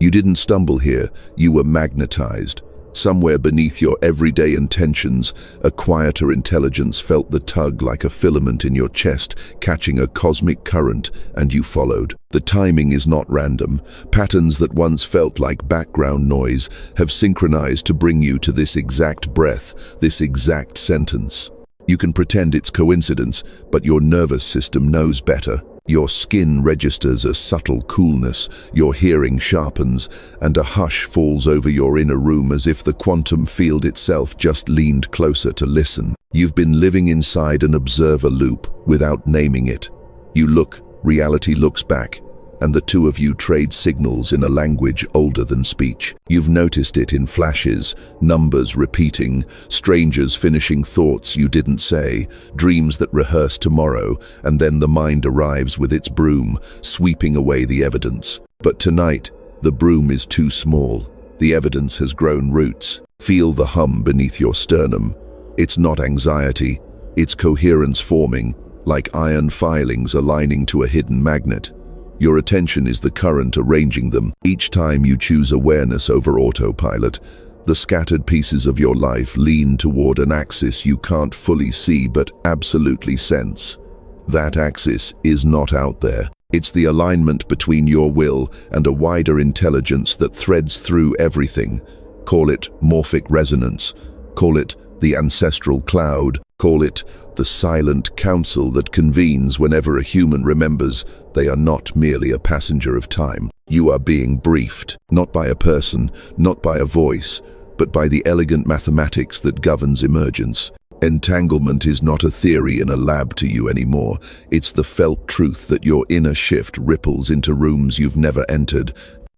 You didn't stumble here, you were magnetized. Somewhere beneath your everyday intentions, a quieter intelligence felt the tug like a filament in your chest, catching a cosmic current, and you followed. The timing is not random. Patterns that once felt like background noise have synchronized to bring you to this exact breath, this exact sentence. You can pretend it's coincidence, but your nervous system knows better. Your skin registers a subtle coolness, your hearing sharpens, and a hush falls over your inner room as if the quantum field itself just leaned closer to listen. You've been living inside an observer loop without naming it. You look, reality looks back, and the two of you trade signals in a language older than speech. You've noticed it in flashes, numbers repeating, strangers finishing thoughts you didn't say, dreams that rehearse tomorrow, and then the mind arrives with its broom, sweeping away the evidence. But tonight, the broom is too small. The evidence has grown roots. Feel the hum beneath your sternum. It's not anxiety, it's coherence forming, like iron filings aligning to a hidden magnet. Your attention is the current arranging them. Each time you choose awareness over autopilot, the scattered pieces of your life lean toward an axis you can't fully see but absolutely sense. That axis is not out there. It's the alignment between your will and a wider intelligence that threads through everything. Call it morphic resonance. Call it the ancestral cloud. Call it the silent council that convenes whenever a human remembers they are not merely a passenger of time. You are being briefed, not by a person, not by a voice, but by the elegant mathematics that governs emergence. Entanglement is not a theory in a lab to you anymore. It's the felt truth that your inner shift ripples into rooms you've never entered,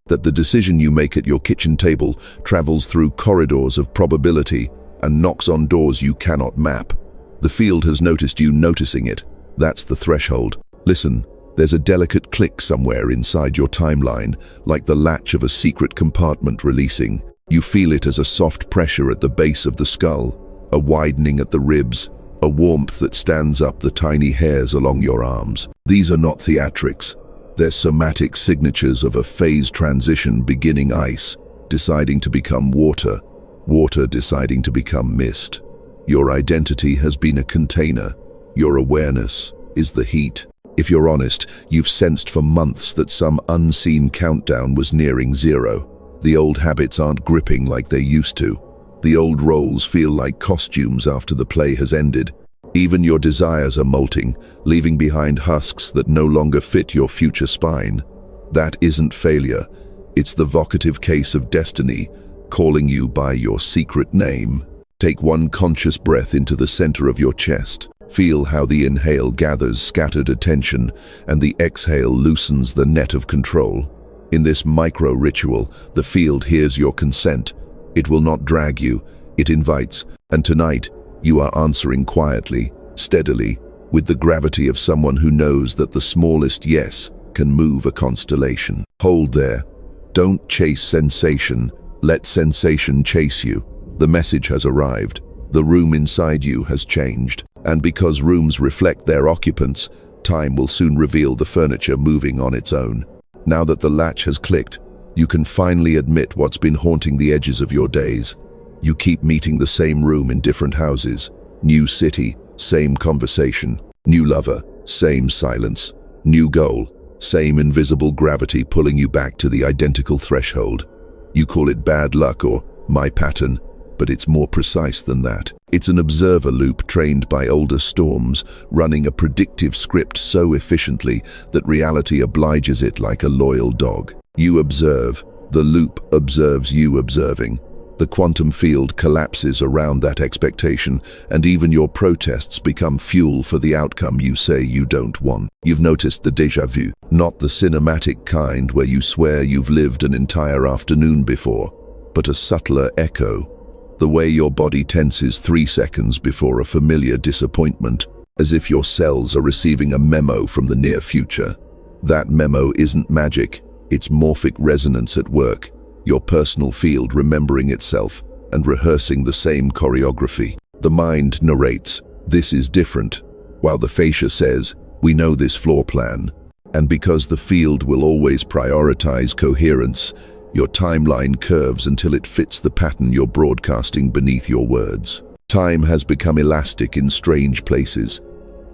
that the decision you make at your kitchen table travels through corridors of probability and knocks on doors you cannot map. The field has noticed you noticing it. That's the threshold. Listen, there's a delicate click somewhere inside your timeline, like the latch of a secret compartment releasing. You feel it as a soft pressure at the base of the skull, a widening at the ribs, a warmth that stands up the tiny hairs along your arms. These are not theatrics. They're somatic signatures of a phase transition beginning ice, deciding to become water, water deciding to become mist. Your identity has been a container. Your awareness is the heat. If you're honest, you've sensed for months that some unseen countdown was nearing zero. The old habits aren't gripping like they used to. The old roles feel like costumes after the play has ended. Even your desires are molting, leaving behind husks that no longer fit your future spine. That isn't failure. It's the vocative case of destiny, calling you by your secret name. Take one conscious breath into the center of your chest. Feel how the inhale gathers scattered attention and the exhale loosens the net of control. In this micro-ritual, the field hears your consent. It will not drag you, it invites. And tonight, you are answering quietly, steadily, with the gravity of someone who knows that the smallest yes can move a constellation. Hold there. Don't chase sensation. Let sensation chase you. The message has arrived. The room inside you has changed. And because rooms reflect their occupants, time will soon reveal the furniture moving on its own. Now that the latch has clicked, you can finally admit what's been haunting the edges of your days. You keep meeting the same room in different houses. New city, same conversation. New lover, same silence. New goal, same invisible gravity pulling you back to the identical threshold. You call it bad luck or my pattern, but it's more precise than that. It's an observer loop trained by older storms, running a predictive script so efficiently that reality obliges it like a loyal dog. You observe, the loop observes you observing. The quantum field collapses around that expectation, and even your protests become fuel for the outcome you say you don't want. You've noticed the déjà vu, not the cinematic kind where you swear you've lived an entire afternoon before, but a subtler echo. The way your body tenses 3 seconds before a familiar disappointment, as if your cells are receiving a memo from the near future. That memo isn't magic, it's morphic resonance at work, your personal field remembering itself and rehearsing the same choreography. The mind narrates, "This is different," while the fascia says, "We know this floor plan." And because the field will always prioritize coherence, Your timeline curves until it fits the pattern you're broadcasting beneath your words. Time has become elastic in strange places.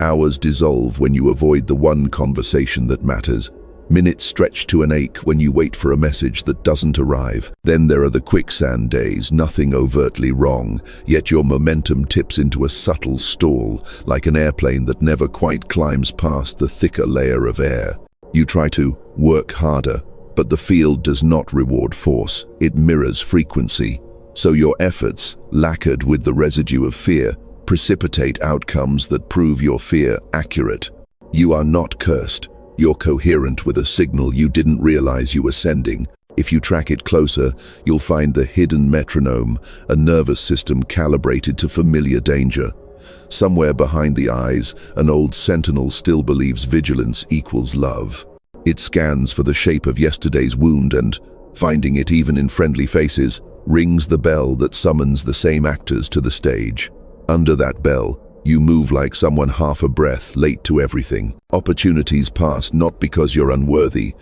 Hours dissolve when you avoid the one conversation that matters. Minutes stretch to an ache when you wait for a message that doesn't arrive. Then there are the quicksand days, nothing overtly wrong, yet your momentum tips into a subtle stall, like an airplane that never quite climbs past the thicker layer of air. You try to work harder, but the field does not reward force, it mirrors frequency. So your efforts, lacquered with the residue of fear, precipitate outcomes that prove your fear accurate. You are not cursed. You're coherent with a signal you didn't realize you were sending. If you track it closer, you'll find the hidden metronome, a nervous system calibrated to familiar danger. Somewhere behind the eyes, an old sentinel still believes vigilance equals love. It scans for the shape of yesterday's wound and, finding it even in friendly faces, rings the bell that summons the same actors to the stage. Under that bell, you move like someone half a breath, late to everything. Opportunities pass not because you're unworthy,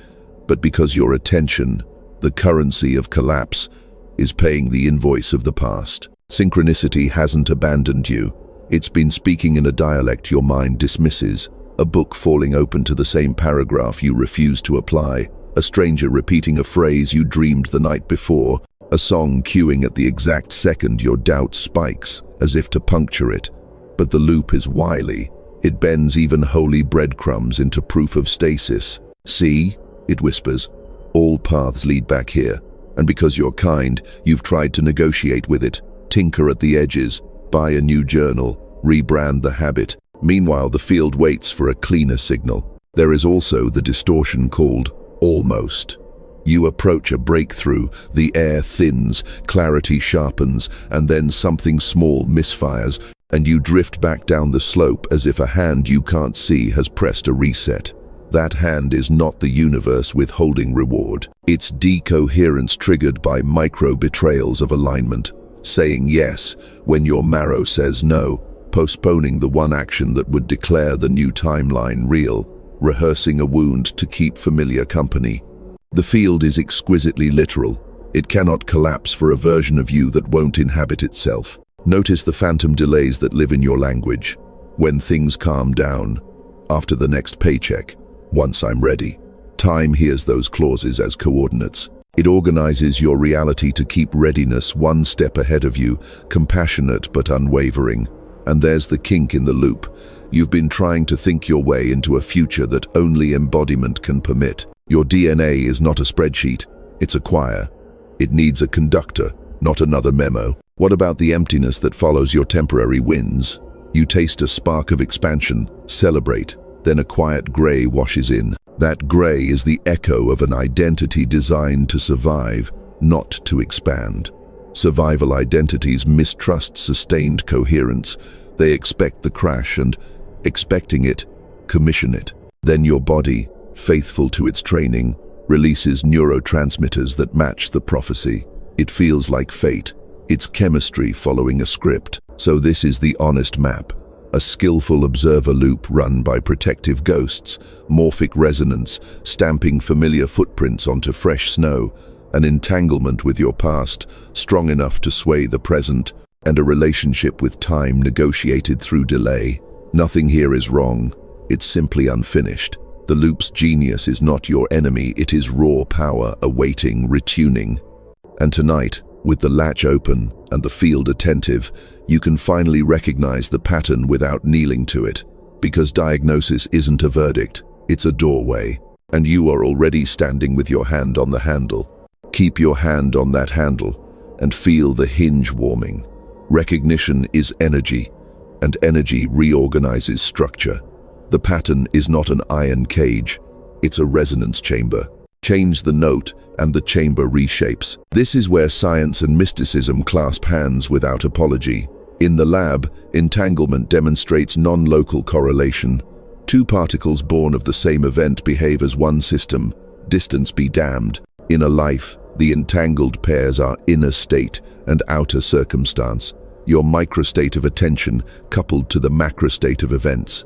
but because your attention, the currency of collapse, is paying the invoice of the past. Synchronicity hasn't abandoned you. It's been speaking in a dialect your mind dismisses, a book falling open to the same paragraph you refuse to apply, a stranger repeating a phrase you dreamed the night before, a song cueing at the exact second your doubt spikes, as if to puncture it. But the loop is wily. It bends even holy breadcrumbs into proof of stasis. See, it whispers, all paths lead back here. And because you're kind, you've tried to negotiate with it, tinker at the edges, buy a new journal, rebrand the habit. Meanwhile, the field waits for a cleaner signal. There is also the distortion called almost. You approach a breakthrough, the air thins, clarity sharpens, and then something small misfires, and you drift back down the slope as if a hand you can't see has pressed a reset. That hand is not the universe withholding reward. It's decoherence triggered by micro-betrayals of alignment, saying yes when your marrow says no, postponing the one action that would declare the new timeline real, rehearsing a wound to keep familiar company. The field is exquisitely literal. It cannot collapse for a version of you that won't inhabit itself. Notice the phantom delays that live in your language. When things calm down, after the next paycheck, once I'm ready. Time hears those clauses as coordinates. It organizes your reality to keep readiness one step ahead of you, compassionate but unwavering. And there's the kink in the loop. You've been trying to think your way into a future that only embodiment can permit. Your DNA is not a spreadsheet, it's a choir. It needs a conductor, not another memo. What about the emptiness that follows your temporary wins? You taste a spark of expansion, celebrate, then a quiet gray washes in. That gray is the echo of an identity designed to survive, not to expand. Survival identities mistrust sustained coherence. They expect the crash and, expecting it, commission it. Then your body, faithful to its training, releases neurotransmitters that match the prophecy. It feels like fate. It's chemistry following a script. So this is the honest map. A skillful observer loop run by protective ghosts, morphic resonance, stamping familiar footprints onto fresh snow, an entanglement with your past, strong enough to sway the present, and a relationship with time negotiated through delay. Nothing here is wrong. It's simply unfinished. The loop's genius is not your enemy, it is raw power awaiting retuning. And tonight, with the latch open and the field attentive, you can finally recognize the pattern without kneeling to it. Because diagnosis isn't a verdict, it's a doorway. And you are already standing with your hand on the handle. Keep your hand on that handle and feel the hinge warming. Recognition is energy, and energy reorganizes structure. The pattern is not an iron cage, it's a resonance chamber. Change the note and the chamber reshapes. This is where science and mysticism clasp hands without apology. In the lab, entanglement demonstrates non-local correlation. Two particles born of the same event behave as one system. Distance be damned. In a life, the entangled pairs are inner state and outer circumstance, your microstate of attention coupled to the macrostate of events.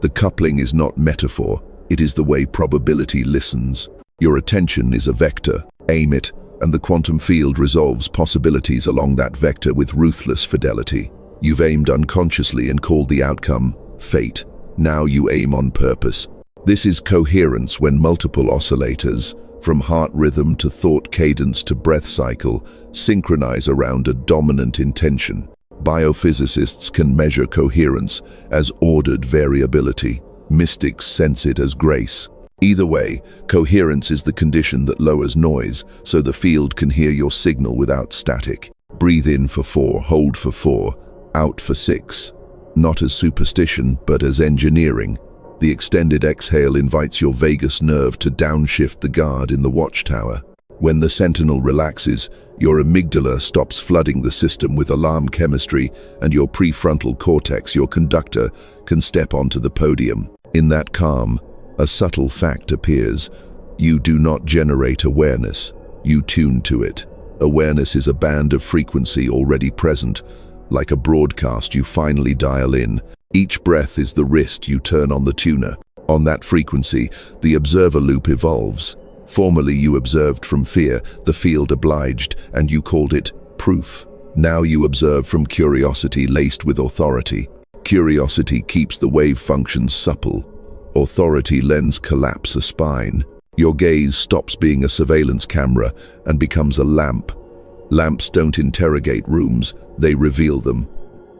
The coupling is not metaphor, it is the way probability listens. Your attention is a vector. Aim it, and the quantum field resolves possibilities along that vector with ruthless fidelity. You've aimed unconsciously and called the outcome fate. Now you aim on purpose. This is coherence, when multiple oscillators, from heart rhythm to thought cadence to breath cycle, synchronize around a dominant intention. Biophysicists can measure coherence as ordered variability. Mystics sense it as grace. Either way, coherence is the condition that lowers noise, so the field can hear your signal without static. Breathe in for 4, hold for 4, out for 6. Not as superstition, but as engineering. The extended exhale invites your vagus nerve to downshift the guard in the watchtower. When the sentinel relaxes, your amygdala stops flooding the system with alarm chemistry, and your prefrontal cortex, your conductor, can step onto the podium. In that calm, a subtle fact appears. You do not generate awareness, you tune to it. Awareness is a band of frequency already present. Like a broadcast you finally dial in. Each breath is the wrist you turn on the tuner. On that frequency, the observer loop evolves. Formerly you observed from fear, the field obliged, and you called it proof. Now you observe from curiosity laced with authority. Curiosity keeps the wave functions supple. Authority lends collapse a spine. Your gaze stops being a surveillance camera and becomes a lamp. Lamps don't interrogate rooms, they reveal them.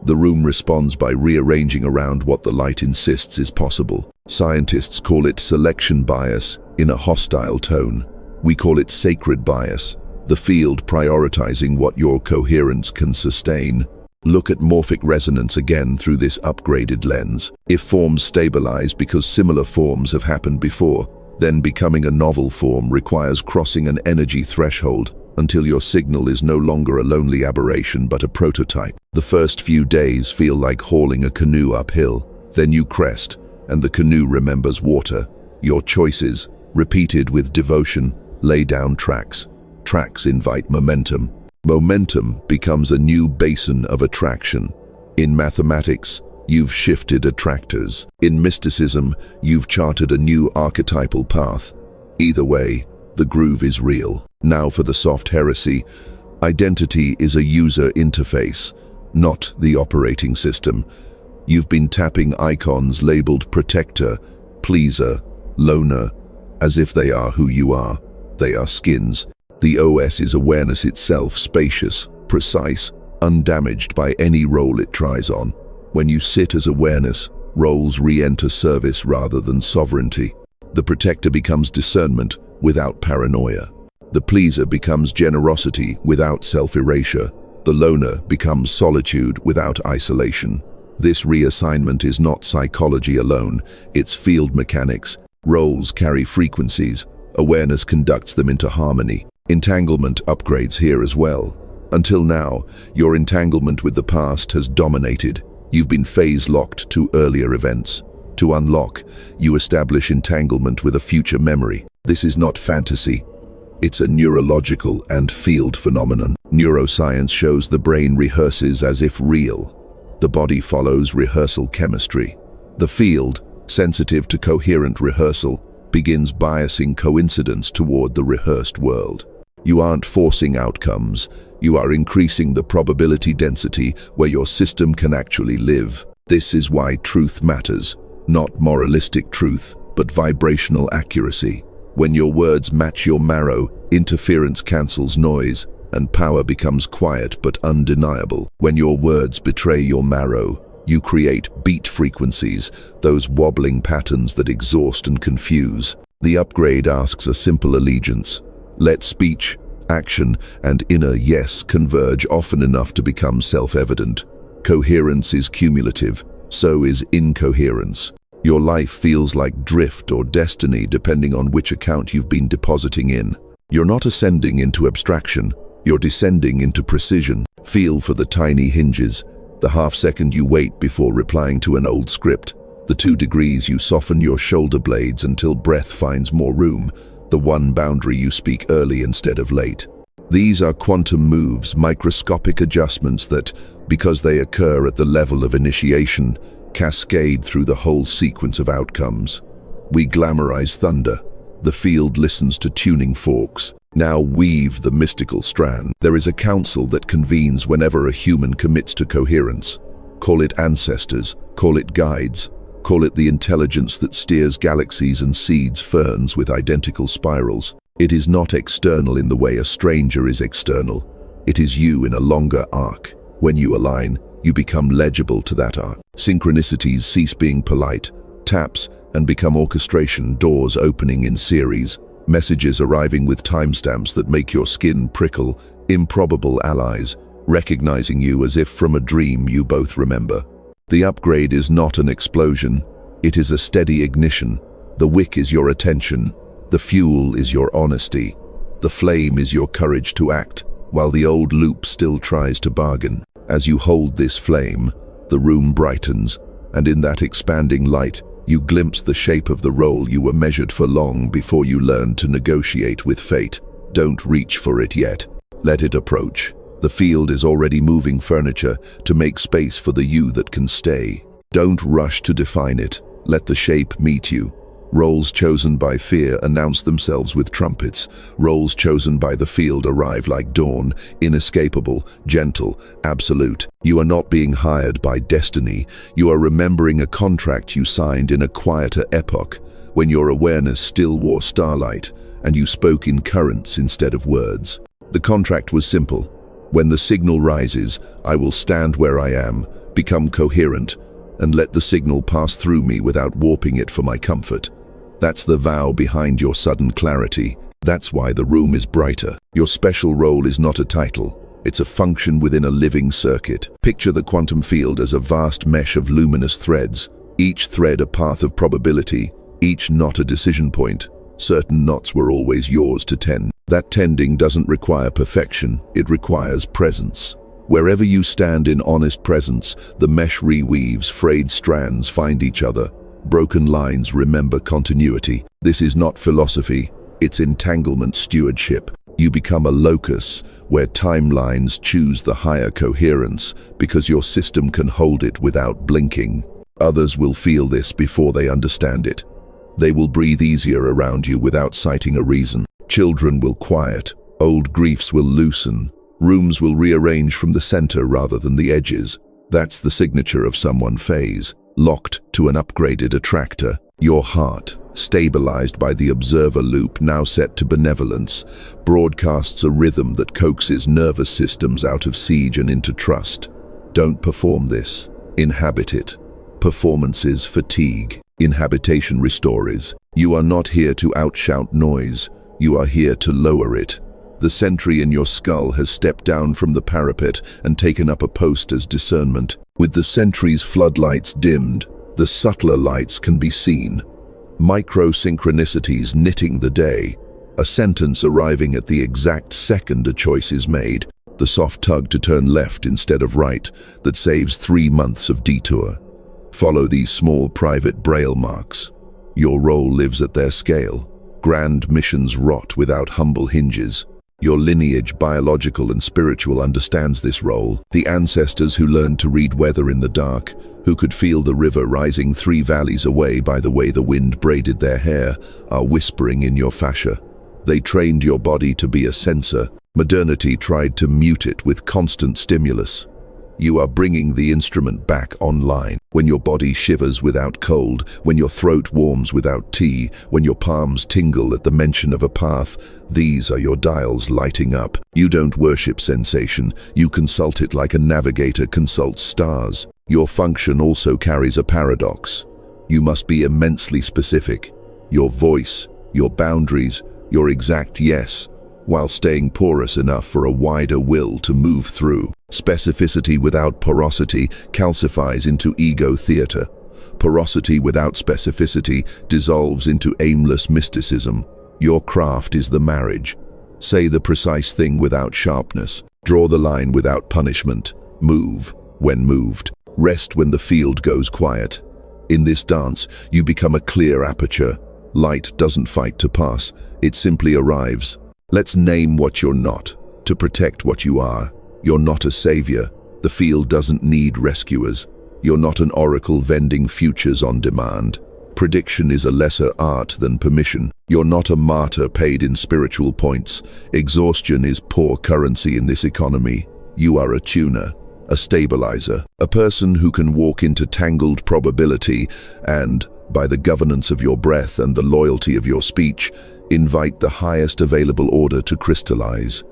The room responds by rearranging around what the light insists is possible. Scientists call it selection bias in a hostile tone. We call it sacred bias, the field prioritizing what your coherence can sustain. Look at morphic resonance again through this upgraded lens. If forms stabilize because similar forms have happened before, then becoming a novel form requires crossing an energy threshold until your signal is no longer a lonely aberration but a prototype. The first few days feel like hauling a canoe uphill. Then you crest, and the canoe remembers water. Your choices, repeated with devotion, lay down tracks. Tracks invite momentum. Momentum becomes a new basin of attraction. In mathematics, you've shifted attractors. In mysticism, you've charted a new archetypal path. Either way, the groove is real. Now for the soft heresy. Identity is a user interface, not the operating system. You've been tapping icons labeled protector, pleaser, loner, as if they are who you are. They are skins. The OS is awareness itself, spacious, precise, undamaged by any role it tries on. When you sit as awareness, roles re-enter service rather than sovereignty. The protector becomes discernment without paranoia. The pleaser becomes generosity without self-erasure. The loner becomes solitude without isolation. This reassignment is not psychology alone, it's field mechanics. Roles carry frequencies, awareness conducts them into harmony. Entanglement upgrades here as well. Until now, your entanglement with the past has dominated. You've been phase-locked to earlier events. To unlock, you establish entanglement with a future memory. This is not fantasy. It's a neurological and field phenomenon. Neuroscience shows the brain rehearses as if real. The body follows rehearsal chemistry. The field, sensitive to coherent rehearsal, begins biasing coincidence toward the rehearsed world. You aren't forcing outcomes, you are increasing the probability density where your system can actually live. This is why truth matters, not moralistic truth, but vibrational accuracy. When your words match your marrow, interference cancels noise, and power becomes quiet but undeniable. When your words betray your marrow, you create beat frequencies, those wobbling patterns that exhaust and confuse. The upgrade asks a simple allegiance. Let speech, action, and inner yes converge often enough to become self-evident. Coherence is cumulative, so is incoherence. Your life feels like drift or destiny depending on which account you've been depositing in. You're not ascending into abstraction, you're descending into precision. Feel for the tiny hinges, the half-second you wait before replying to an old script, the 2 degrees you soften your shoulder blades until breath finds more room, the 1 boundary you speak early instead of late. These are quantum moves, microscopic adjustments that, because they occur at the level of initiation, cascade through the whole sequence of outcomes. We glamorize thunder. The field listens to tuning forks. Now weave the mystical strand. There is a council that convenes whenever a human commits to coherence. Call it ancestors, call it guides, call it the intelligence that steers galaxies and seeds ferns with identical spirals. It is not external in the way a stranger is external. It is you in a longer arc. When you align, you become legible to that arc. Synchronicities cease being polite, taps, and become orchestration, doors opening in series, messages arriving with timestamps that make your skin prickle, improbable allies, recognizing you as if from a dream you both remember. The upgrade is not an explosion, it is a steady ignition. The wick is your attention, the fuel is your honesty, the flame is your courage to act, while the old loop still tries to bargain. As you hold this flame, the room brightens, and in that expanding light, you glimpse the shape of the role you were measured for long before you learned to negotiate with fate. Don't reach for it yet. Let it approach. The field is already moving furniture to make space for the you that can stay. Don't rush to define it. Let the shape meet you. Roles chosen by fear announce themselves with trumpets. Roles chosen by the field arrive like dawn, inescapable, gentle, absolute. You are not being hired by destiny. You are remembering a contract you signed in a quieter epoch, when your awareness still wore starlight, and you spoke in currents instead of words. The contract was simple. When the signal rises, I will stand where I am, become coherent, and let the signal pass through me without warping it for my comfort. That's the vow behind your sudden clarity. That's why the room is brighter. Your special role is not a title. It's a function within a living circuit. Picture the quantum field as a vast mesh of luminous threads, each thread a path of probability, each knot a decision point. Certain knots were always yours to tend. That tending doesn't require perfection, it requires presence. Wherever you stand in honest presence, the mesh reweaves, frayed strands find each other. Broken lines remember continuity. This is not philosophy, it's entanglement stewardship. You become a locus where timelines choose the higher coherence because your system can hold it without blinking. Others will feel this before they understand it. They will breathe easier around you without citing a reason. Children will quiet, old griefs will loosen, rooms will rearrange from the center rather than the edges. That's the signature of someone phase. Locked to an upgraded attractor, your heart, stabilized by the observer loop now set to benevolence, broadcasts a rhythm that coaxes nervous systems out of siege and into trust. Don't perform this, inhabit it. Performances fatigue, inhabitation restores. You are not here to outshout noise, you are here to lower it. The sentry in your skull has stepped down from the parapet and taken up a post as discernment. With the sentry's floodlights dimmed, the subtler lights can be seen. Micro-synchronicities knitting the day. A sentence arriving at the exact second a choice is made. The soft tug to turn left instead of right that saves 3 months of detour. Follow these small private braille marks. Your role lives at their scale. Grand missions rot without humble hinges. Your lineage, biological and spiritual, understands this role. The ancestors who learned to read weather in the dark, who could feel the river rising 3 valleys away by the way the wind braided their hair, are whispering in your fascia. They trained your body to be a sensor. Modernity tried to mute it with constant stimulus. You are bringing the instrument back online. When your body shivers without cold, when your throat warms without tea, when your palms tingle at the mention of a path, these are your dials lighting up. You don't worship sensation, you consult it like a navigator consults stars. Your function also carries a paradox. You must be immensely specific. Your voice, your boundaries, your exact yes, while staying porous enough for a wider will to move through. Specificity without porosity calcifies into ego theater. Porosity without specificity dissolves into aimless mysticism. Your craft is the marriage. Say the precise thing without sharpness. Draw the line without punishment. Move when moved. Rest when the field goes quiet. In this dance, you become a clear aperture. Light doesn't fight to pass, it simply arrives. Let's name what you're not, to protect what you are. You're not a savior. The field doesn't need rescuers. You're not an oracle vending futures on demand. Prediction is a lesser art than permission. You're not a martyr paid in spiritual points. Exhaustion is poor currency in this economy. You are a tuner, a stabilizer, a person who can walk into tangled probability and, by the governance of your breath and the loyalty of your speech, invite the highest available order to crystallize.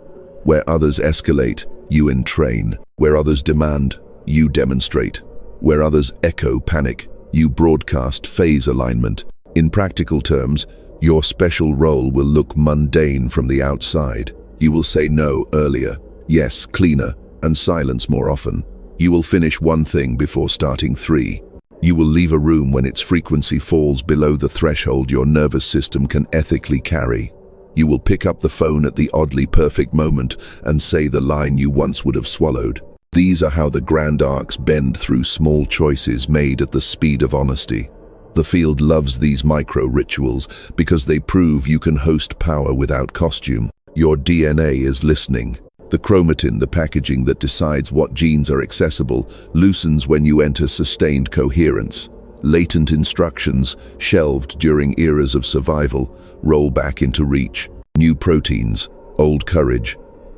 Where others escalate, you entrain. Where others demand, you demonstrate. Where others echo panic, you broadcast phase alignment. In practical terms, your special role will look mundane from the outside. You will say no earlier, yes cleaner, and silence more often. You will finish one thing before starting three. You will leave a room when its frequency falls below the threshold your nervous system can ethically carry. You will pick up the phone at the oddly perfect moment and say the line you once would have swallowed. These are how the grand arcs bend through small choices made at the speed of honesty. The field loves these micro-rituals because they prove you can host power without costume. Your DNA is listening. The chromatin, the packaging that decides what genes are accessible, loosens when you enter sustained coherence. Latent instructions, shelved during eras of survival, roll back into reach. New proteins, old courage.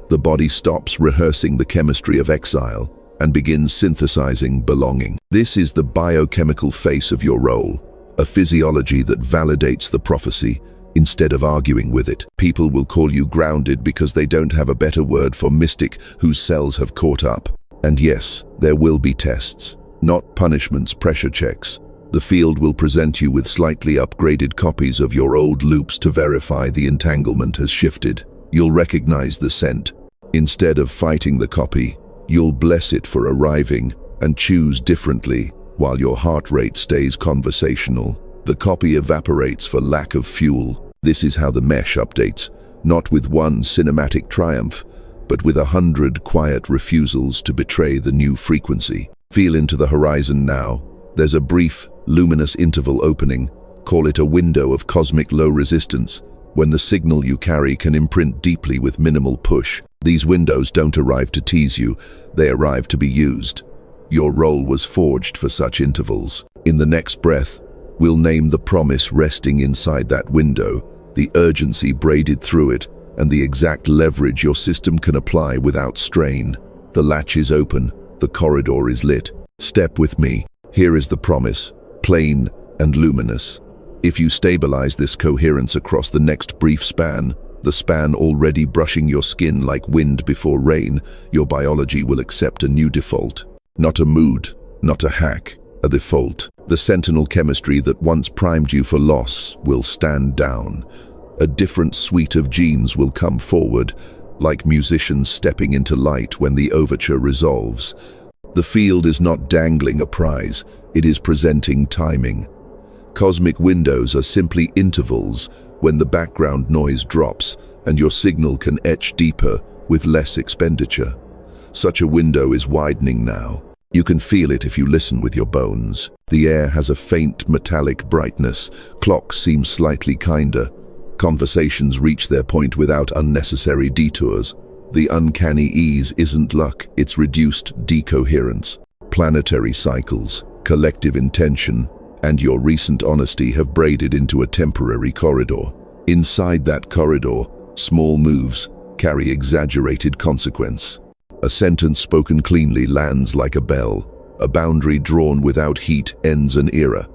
The body stops rehearsing the chemistry of exile and begins synthesizing belonging. This is the biochemical face of your role, a physiology that validates the prophecy instead of arguing with it. People will call you grounded because they don't have a better word for mystic whose cells have caught up. And yes, there will be tests, not punishments, pressure checks. The field will present you with slightly upgraded copies of your old loops to verify the entanglement has shifted. You'll recognize the scent. Instead of fighting the copy, you'll bless it for arriving and choose differently while your heart rate stays conversational. The copy evaporates for lack of fuel. This is how the mesh updates, not with one cinematic triumph, but with 100 quiet refusals to betray the new frequency. Feel into the horizon now. There's a brief, luminous interval opening. Call it a window of cosmic low resistance, when the signal you carry can imprint deeply with minimal push. These windows don't arrive to tease you, they arrive to be used. Your role was forged for such intervals. In the next breath, we'll name the promise resting inside that window, the urgency braided through it, and the exact leverage your system can apply without strain. The latch is open, the corridor is lit. Step with me. Here is the promise, plain and luminous. If you stabilize this coherence across the next brief span, the span already brushing your skin like wind before rain, your biology will accept a new default. Not a mood, not a hack, a default. The sentinel chemistry that once primed you for loss will stand down. A different suite of genes will come forward, like musicians stepping into light when the overture resolves. The field is not dangling a prize, it is presenting timing. Cosmic windows are simply intervals when the background noise drops and your signal can etch deeper with less expenditure. Such a window is widening now. You can feel it if you listen with your bones. The air has a faint metallic brightness. Clocks seem slightly kinder. Conversations reach their point without unnecessary detours. The uncanny ease isn't luck, it's reduced decoherence. Planetary cycles, collective intention, and your recent honesty have braided into a temporary corridor. Inside that corridor, small moves carry exaggerated consequence. A sentence spoken cleanly lands like a bell. A boundary drawn without heat ends an era.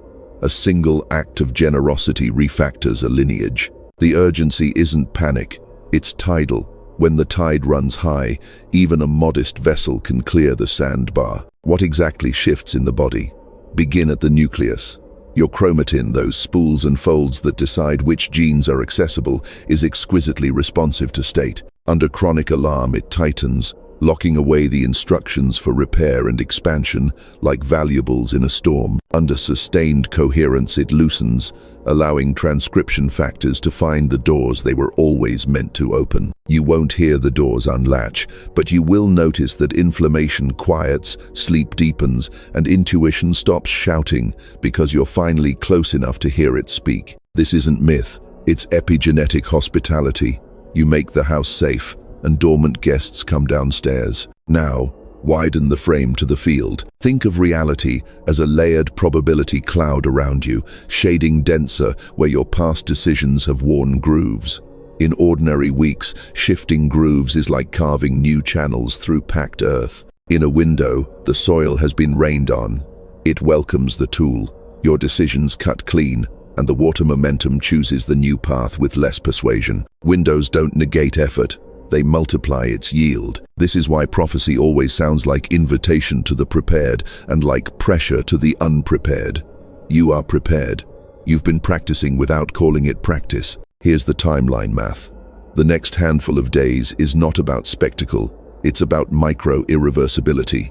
A single act of generosity refactors a lineage. The urgency isn't panic, it's tidal. When the tide runs high, even a modest vessel can clear the sandbar. What exactly shifts in the body? Begin at the nucleus. Your chromatin, those spools and folds that decide which genes are accessible, is exquisitely responsive to state. Under chronic alarm, it tightens, locking away the instructions for repair and expansion like valuables in a storm. Under sustained coherence, it loosens, allowing transcription factors to find the doors they were always meant to open. You won't hear the doors unlatch, but you will notice that inflammation quiets, sleep deepens, and intuition stops shouting because you're finally close enough to hear it speak. This isn't myth, it's epigenetic hospitality. You make the house safe, and dormant guests come downstairs. Now, Widen the frame to the field. Think of reality as a layered probability cloud around you, shading denser where your past decisions have worn grooves. In ordinary weeks, shifting grooves is like carving new channels through packed earth. In a window, the soil has been rained on. It welcomes the tool. Your decisions cut clean, and the water momentum chooses the new path with less persuasion. Windows don't negate effort. They multiply its yield. This is why prophecy always sounds like invitation to the prepared and like pressure to the unprepared. You are prepared. You've been practicing without calling it practice. Here's the timeline math. The next handful of days is not about spectacle. It's about micro-irreversibility.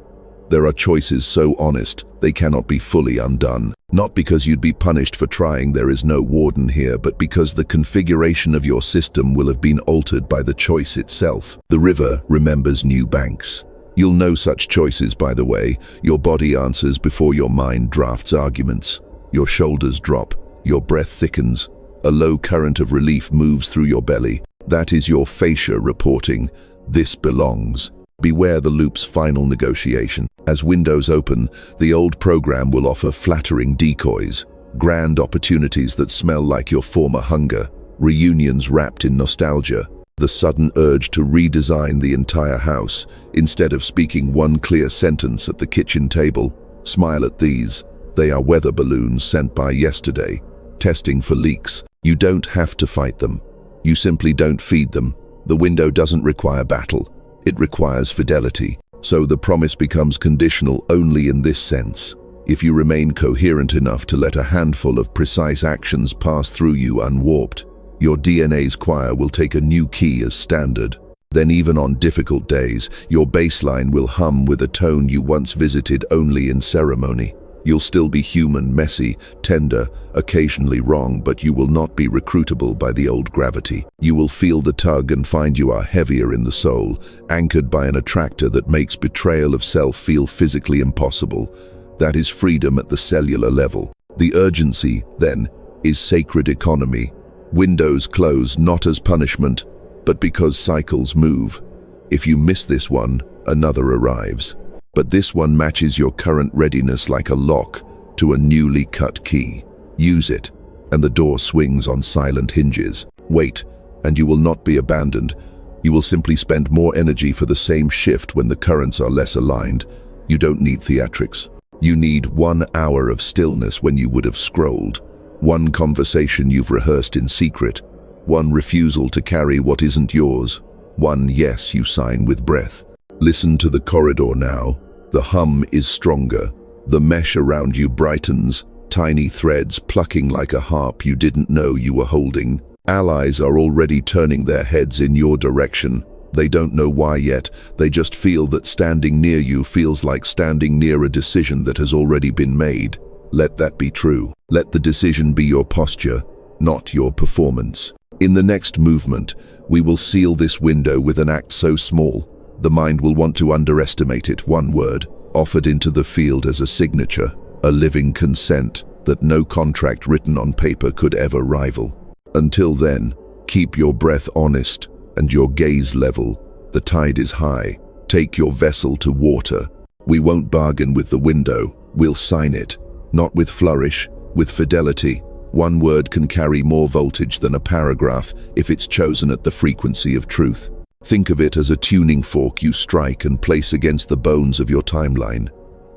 There are choices so honest, they cannot be fully undone. Not because you'd be punished for trying, there is no warden here, but because the configuration of your system will have been altered by the choice itself. The river remembers new banks. You'll know such choices, by the way. Your body answers before your mind drafts arguments. Your shoulders drop, your breath thickens. A low current of relief moves through your belly. That is your fascia reporting, "This belongs." Beware the loop's final negotiation. As windows open, the old program will offer flattering decoys, grand opportunities that smell like your former hunger, reunions wrapped in nostalgia, the sudden urge to redesign the entire house. Instead of speaking one clear sentence at the kitchen table, smile at these. They are weather balloons sent by yesterday, testing for leaks. You don't have to fight them. You simply don't feed them. The window doesn't require battle. It requires fidelity. So the promise becomes conditional only in this sense. If you remain coherent enough to let a handful of precise actions pass through you unwarped, your DNA's choir will take a new key as standard. Then even on difficult days, your baseline will hum with a tone you once visited only in ceremony. You'll still be human, messy, tender, occasionally wrong, but you will not be recruitable by the old gravity. You will feel the tug and find you are heavier in the soul, anchored by an attractor that makes betrayal of self feel physically impossible. That is freedom at the cellular level. The urgency, then, is sacred economy. Windows close not as punishment, but because cycles move. If you miss this one, another arrives. But this one matches your current readiness like a lock to a newly cut key. Use it, and the door swings on silent hinges. Wait, and you will not be abandoned. You will simply spend more energy for the same shift when the currents are less aligned. You don't need theatrics. You need 1 hour of stillness when you would have scrolled. One conversation you've rehearsed in secret. One refusal to carry what isn't yours. One yes you sign with breath. Listen to the corridor now. The hum is stronger. The mesh around you brightens, tiny threads plucking like a harp you didn't know you were holding. Allies are already turning their heads in your direction. They don't know why yet. They just feel that standing near you feels like standing near a decision that has already been made. Let that be true. Let the decision be your posture, not your performance. In the next movement, we will seal this window with an act so small, the mind will want to underestimate it. One word, offered into the field as a signature, a living consent that no contract written on paper could ever rival. Until then, keep your breath honest and your gaze level. The tide is high. Take your vessel to water. We won't bargain with the window. We'll sign it. Not with flourish, with fidelity. One word can carry more voltage than a paragraph if it's chosen at the frequency of truth. Think of it as a tuning fork you strike and place against the bones of your timeline.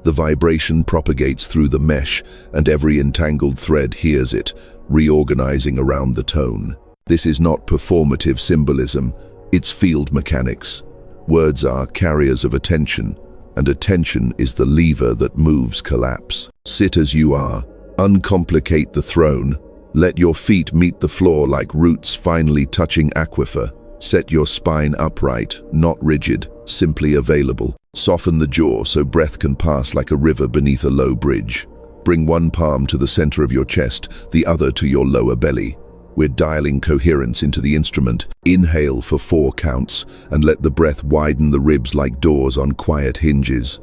The vibration propagates through the mesh, and every entangled thread hears it, reorganizing around the tone. This is not performative symbolism, it's field mechanics. Words are carriers of attention, and attention is the lever that moves collapse. Sit as you are. Uncomplicate the throne. Let your feet meet the floor like roots finally touching aquifer. Set your spine upright, not rigid, simply available. Soften the jaw so breath can pass like a river beneath a low bridge. Bring one palm to the center of your chest, the other to your lower belly. We're dialing coherence into the instrument. Inhale for 4 counts and let the breath widen the ribs like doors on quiet hinges.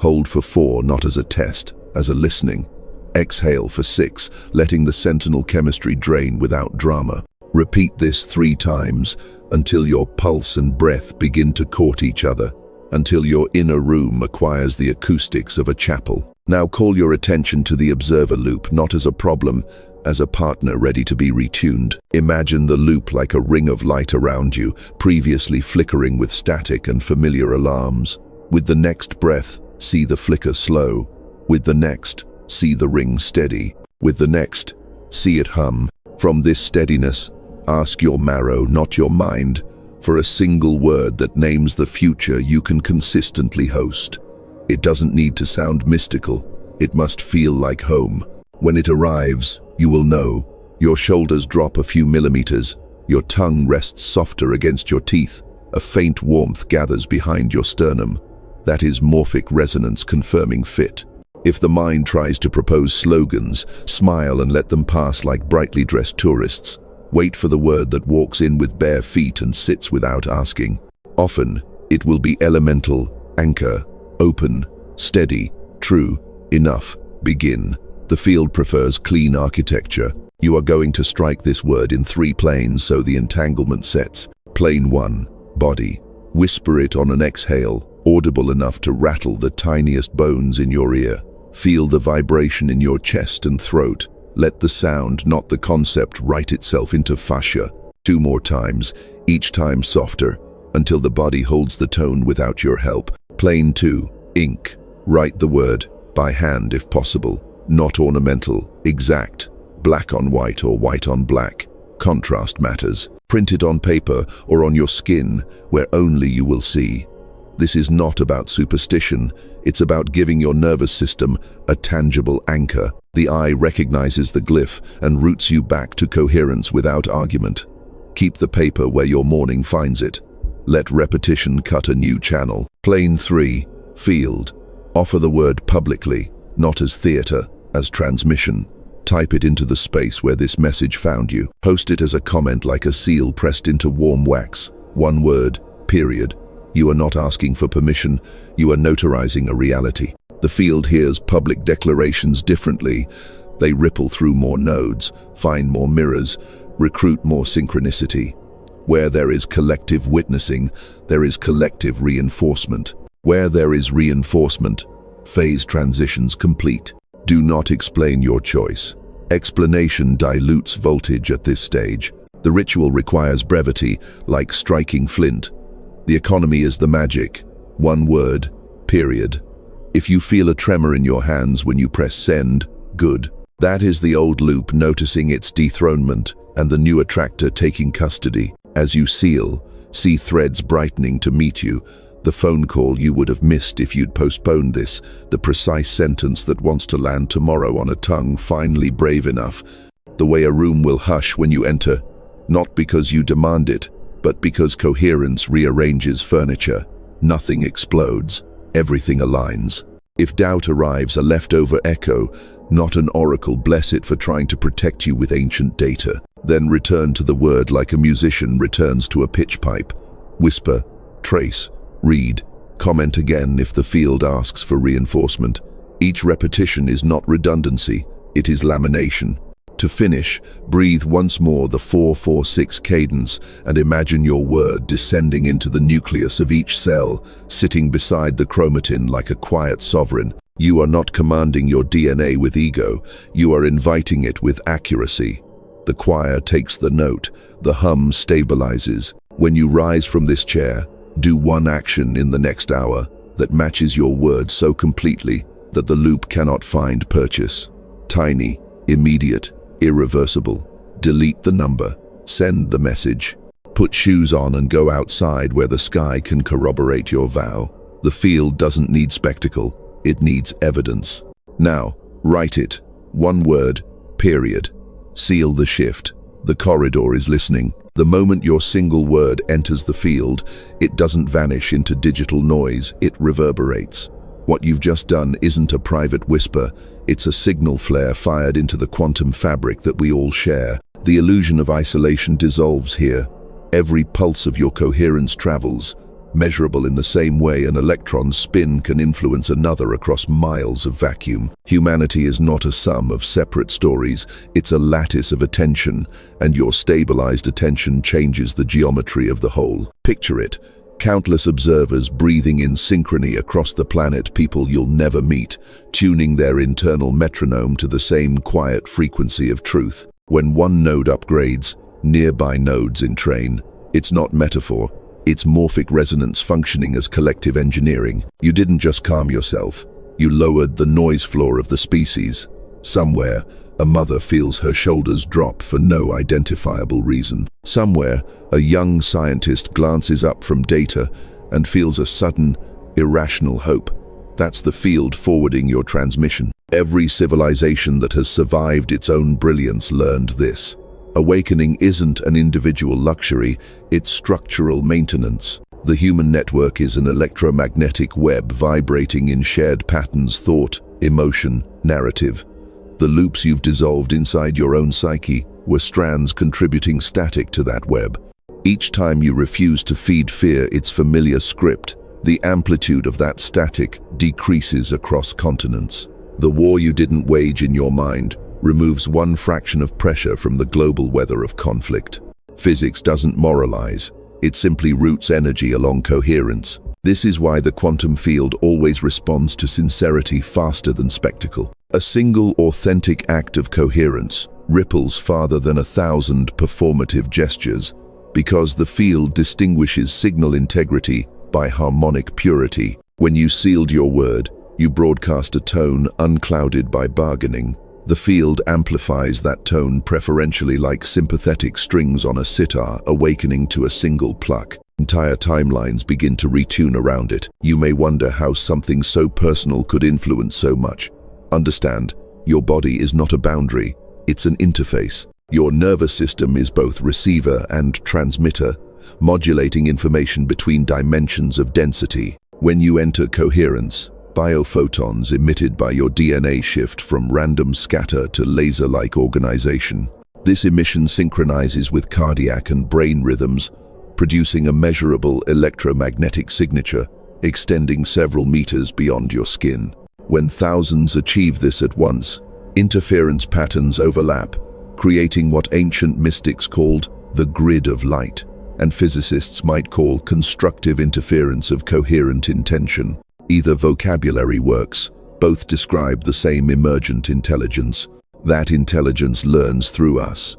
Hold for 4, not as a test, as a listening. Exhale for 6, letting the sentinel chemistry drain without drama. Repeat this 3 times until your pulse and breath begin to court each other. until your inner room acquires the acoustics of a chapel. Now call your attention to the observer loop, not as a problem, as a partner ready to be retuned. Imagine the loop like a ring of light around you, previously flickering with static and familiar alarms. With the next breath, see the flicker slow. With the next, see the ring steady. With the next, see it hum. From this steadiness, ask your marrow, not your mind, for a single word that names the future you can consistently host. It doesn't need to sound mystical. It must feel like home. When it arrives, you will know. Your shoulders drop a few millimeters. Your tongue rests softer against your teeth. A faint warmth gathers behind your sternum. That is morphic resonance confirming fit. If the mind tries to propose slogans, smile and let them pass like brightly dressed tourists. Wait for the word that walks in with bare feet and sits without asking. Often, it will be elemental, anchor, open, steady, true, enough, begin. The field prefers clean architecture. You are going to strike this word in 3 planes, so the entanglement sets. Plane 1, body. Whisper it on an exhale, audible enough to rattle the tiniest bones in your ear. Feel the vibration in your chest and throat. Let the sound, not the concept, write itself into fascia. 2 more times, each time softer, until the body holds the tone without your help. Plane 2, ink. Write the word, by hand if possible. Not ornamental, exact. Black on white or white on black. Contrast matters. Print it on paper or on your skin, where only you will see. This is not about superstition. It's about giving your nervous system a tangible anchor. The eye recognizes the glyph and roots you back to coherence without argument. Keep the paper where your morning finds it. Let repetition cut a new channel. Plane 3, field. Offer the word publicly, not as theater, as transmission. Type it into the space where this message found you. Post it as a comment like a seal pressed into warm wax. 1 word, period. You are not asking for permission, you are notarizing a reality. The field hears public declarations differently. They ripple through more nodes, find more mirrors, recruit more synchronicity. Where there is collective witnessing, there is collective reinforcement. Where there is reinforcement, phase transitions complete. Do not explain your choice. Explanation dilutes voltage at this stage. The ritual requires brevity, like striking flint. The economy is the magic. 1 word, period. If you feel a tremor in your hands when you press send, good. That is the old loop noticing its dethronement and the new attractor taking custody. As you seal, see threads brightening to meet you. The phone call you would have missed if you'd postponed this. The precise sentence that wants to land tomorrow on a tongue finally brave enough. The way a room will hush when you enter, not because you demand it, but because coherence rearranges furniture. Nothing explodes. Everything aligns. If doubt arrives, a leftover echo, not an oracle. Bless it for trying to protect you with ancient data. Then return to the word like a musician returns to a pitch pipe. Whisper, trace, read, comment again if the field asks for reinforcement. Each repetition is not redundancy, it is lamination. To finish, breathe once more the 4-4-6 cadence and imagine your word descending into the nucleus of each cell, sitting beside the chromatin like a quiet sovereign. You are not commanding your DNA with ego, you are inviting it with accuracy. The choir takes the note, the hum stabilizes. When you rise from this chair, do 1 action in the next hour that matches your word so completely that the loop cannot find purchase. Tiny, immediate, irreversible. Delete the number, send the message. Put shoes on and go outside where the sky can corroborate your vow. The field doesn't need spectacle, it needs evidence. Now, write it. 1 word, period. Seal the shift. The corridor is listening. The moment your single word enters the field, it doesn't vanish into digital noise, it reverberates. What you've just done isn't a private whisper, it's a signal flare fired into the quantum fabric that we all share. The illusion of isolation dissolves here. Every pulse of your coherence travels, measurable in the same way an electron's spin can influence another across miles of vacuum. Humanity is not a sum of separate stories, it's a lattice of attention, and your stabilized attention changes the geometry of the whole. Picture it. Countless observers breathing in synchrony across the planet, people you'll never meet, tuning their internal metronome to the same quiet frequency of truth. When one node upgrades, nearby nodes entrain. It's not metaphor, it's morphic resonance functioning as collective engineering. You didn't just calm yourself, you lowered the noise floor of the species. Somewhere, a mother feels her shoulders drop for no identifiable reason. Somewhere, a young scientist glances up from data and feels a sudden, irrational hope. That's the field forwarding your transmission. Every civilization that has survived its own brilliance learned this. Awakening isn't an individual luxury, it's structural maintenance. The human network is an electromagnetic web vibrating in shared patterns: thought, emotion, narrative. The loops you've dissolved inside your own psyche were strands contributing static to that web. Each time you refuse to feed fear its familiar script, the amplitude of that static decreases across continents. The war you didn't wage in your mind removes one fraction of pressure from the global weather of conflict. Physics doesn't moralize, it simply routes energy along coherence. This is why the quantum field always responds to sincerity faster than spectacle. A single authentic act of coherence ripples farther than 1,000 performative gestures, because the field distinguishes signal integrity by harmonic purity. When you sealed your word, you broadcast a tone unclouded by bargaining. The field amplifies that tone preferentially, like sympathetic strings on a sitar awakening to a single pluck. Entire timelines begin to retune around it. You may wonder how something so personal could influence so much. Understand, your body is not a boundary, it's an interface. Your nervous system is both receiver and transmitter, modulating information between dimensions of density. When you enter coherence, biophotons emitted by your DNA shift from random scatter to laser-like organization. This emission synchronizes with cardiac and brain rhythms, producing a measurable electromagnetic signature extending several meters beyond your skin. When thousands achieve this at once, interference patterns overlap, creating what ancient mystics called the grid of light, and physicists might call constructive interference of coherent intention. Either vocabulary works, both describe the same emergent intelligence. That intelligence learns through us.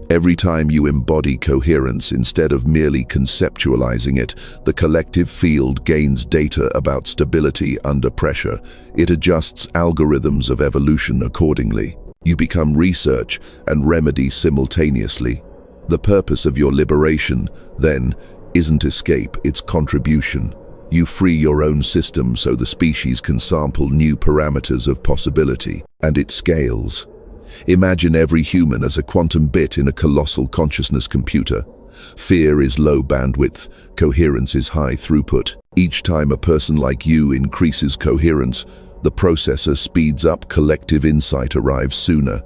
Every time you embody coherence instead of merely conceptualizing it, the collective field gains data about stability under pressure. It adjusts algorithms of evolution accordingly. You become research and remedy simultaneously. The purpose of your liberation, then, isn't escape, it's contribution. You free your own system so the species can sample new parameters of possibility, and it scales. Imagine every human as a quantum bit in a colossal consciousness computer. Fear is low bandwidth, coherence is high throughput. Each time a person like you increases coherence, the processor speeds up, collective insight arrives sooner.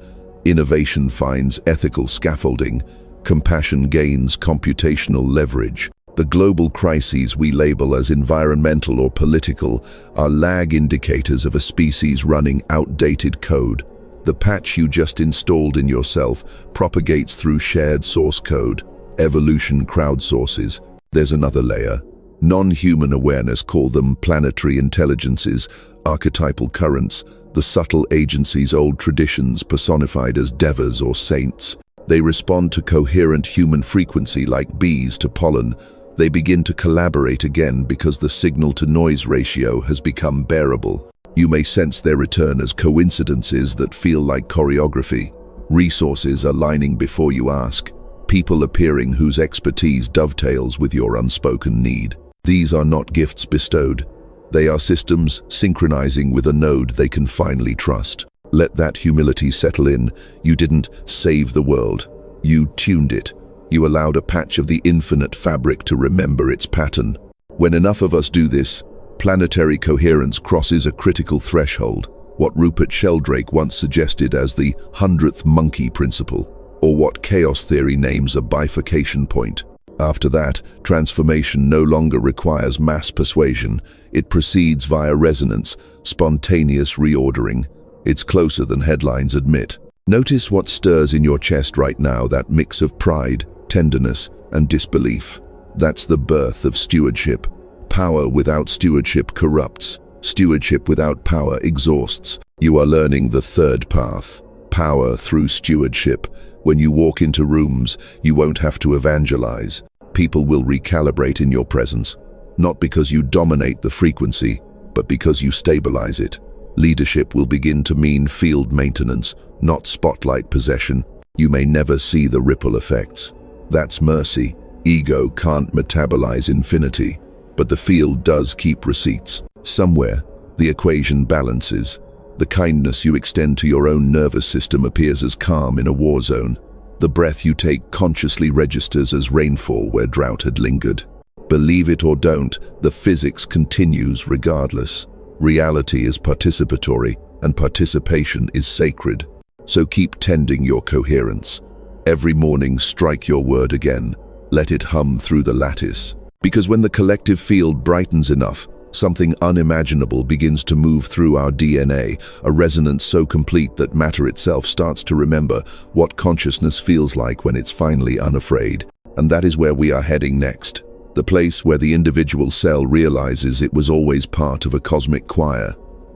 Innovation finds ethical scaffolding. Compassion gains computational leverage. The global crises we label as environmental or political are lag indicators of a species running outdated code. The patch you just installed in yourself propagates through shared source code. Evolution crowdsources. There's another layer. Non-human awareness, call them planetary intelligences, archetypal currents, the subtle agencies, old traditions personified as devas or saints. They respond to coherent human frequency like bees to pollen. They begin to collaborate again because the signal-to-noise ratio has become bearable. You may sense their return as coincidences that feel like choreography. Resources aligning before you ask. People appearing whose expertise dovetails with your unspoken need. These are not gifts bestowed. They are systems synchronizing with a node they can finally trust. Let that humility settle in. You didn't save the world. You tuned it. You allowed a patch of the infinite fabric to remember its pattern. When enough of us do this, planetary coherence crosses a critical threshold, what Rupert Sheldrake once suggested as the 100th monkey principle, or what chaos theory names a bifurcation point. After that, transformation no longer requires mass persuasion. It proceeds via resonance, spontaneous reordering. It's closer than headlines admit. Notice what stirs in your chest right now, that mix of pride, tenderness, and disbelief. That's the birth of stewardship. Power without stewardship corrupts. Stewardship without power exhausts. You are learning the third path. Power through stewardship. When you walk into rooms, you won't have to evangelize. People will recalibrate in your presence. Not because you dominate the frequency, but because you stabilize it. Leadership will begin to mean field maintenance, not spotlight possession. You may never see the ripple effects. That's mercy. Ego can't metabolize infinity, but the field does keep receipts. Somewhere, the equation balances. The kindness you extend to your own nervous system appears as calm in a war zone. The breath you take consciously registers as rainfall where drought had lingered. Believe it or don't, the physics continues regardless. Reality is participatory, and participation is sacred. So keep tending your coherence. Every morning, strike your word again. Let it hum through the lattice. Because when the collective field brightens enough, something unimaginable begins to move through our DNA, a resonance so complete that matter itself starts to remember what consciousness feels like when it's finally unafraid. And that is where we are heading next. The place where the individual cell realizes it was always part of a cosmic choir.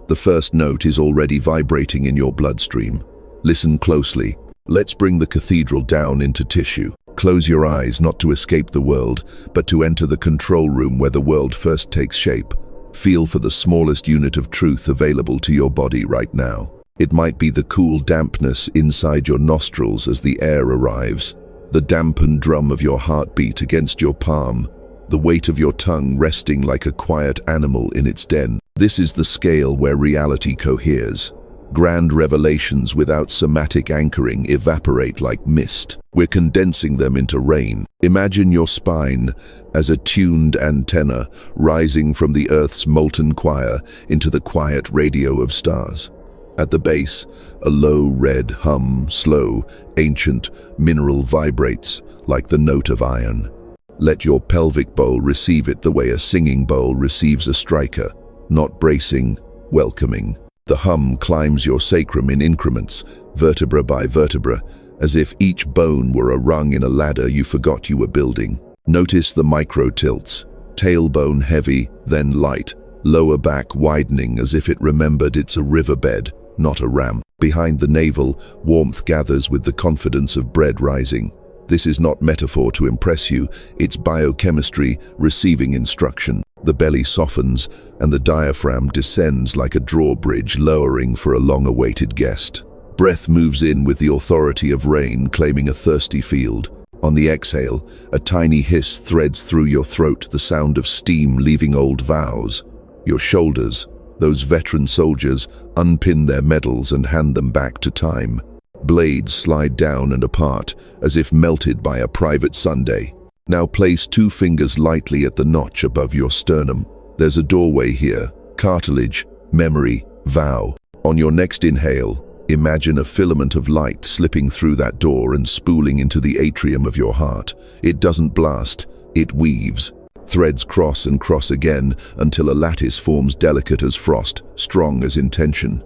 The first note is already vibrating in your bloodstream. Listen closely. Let's bring the cathedral down into tissue. Close your eyes not to escape the world, but to enter the control room where the world first takes shape. Feel for the smallest unit of truth available to your body right now. It might be the cool dampness inside your nostrils as the air arrives, the dampened drum of your heartbeat against your palm, the weight of your tongue resting like a quiet animal in its den. This is the scale where reality coheres. Grand revelations without somatic anchoring evaporate like mist. We're condensing them into rain. Imagine your spine as a tuned antenna rising from the Earth's molten choir into the quiet radio of stars. At the base, a low red hum, slow, ancient, mineral vibrates like the note of iron. Let your pelvic bowl receive it the way a singing bowl receives a striker, not bracing, welcoming. The hum climbs your sacrum in increments, vertebra by vertebra, as if each bone were a rung in a ladder you forgot you were building. Notice the micro tilts, tailbone heavy, then light, lower back widening as if it remembered it's a riverbed, not a ramp. Behind the navel, warmth gathers with the confidence of bread rising. This is not metaphor to impress you, it's biochemistry receiving instruction. The belly softens and the diaphragm descends like a drawbridge lowering for a long-awaited guest. Breath moves in with the authority of rain claiming a thirsty field. On the exhale, a tiny hiss threads through your throat, the sound of steam leaving old vows. Your shoulders, those veteran soldiers, unpin their medals and hand them back to time. Blades slide down and apart, as if melted by a private Sunday. Now place 2 fingers lightly at the notch above your sternum. There's a doorway here. Cartilage, memory, vow. On your next inhale, imagine a filament of light slipping through that door and spooling into the atrium of your heart. It doesn't blast, it weaves. Threads cross and cross again until a lattice forms delicate as frost, strong as intention.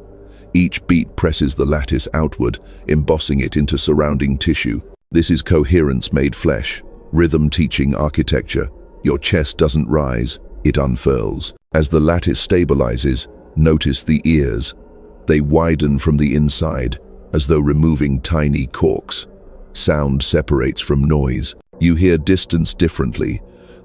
Each beat presses the lattice outward, embossing it into surrounding tissue. This is coherence made flesh. Rhythm teaching architecture. Your chest doesn't rise, it unfurls. As the lattice stabilizes, notice the ears. They widen from the inside, as though removing tiny corks. Sound separates from noise. You hear distance differently.